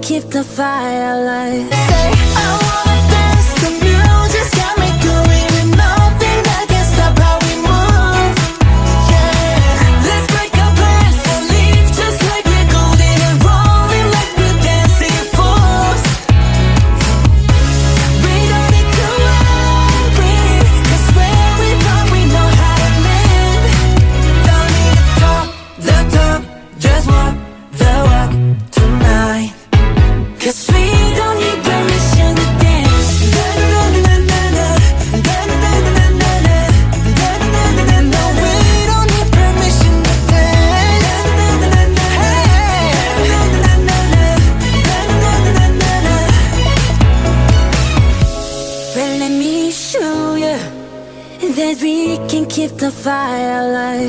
keep the fire alive. Say, I wanna dance, the music's got me going, and nothing that can stop how we move. Yeah, let's break our plans and leave just like we're golden and rolling like we're dancing fools. We don't need to worry, 'cause where we from we know how to live. Don't need to talk the talk, just walk the walk tonight. 'Cause we don't need permission to dance. No, we don't need permission to dance. Well, let me show you that we can keep the fire alive.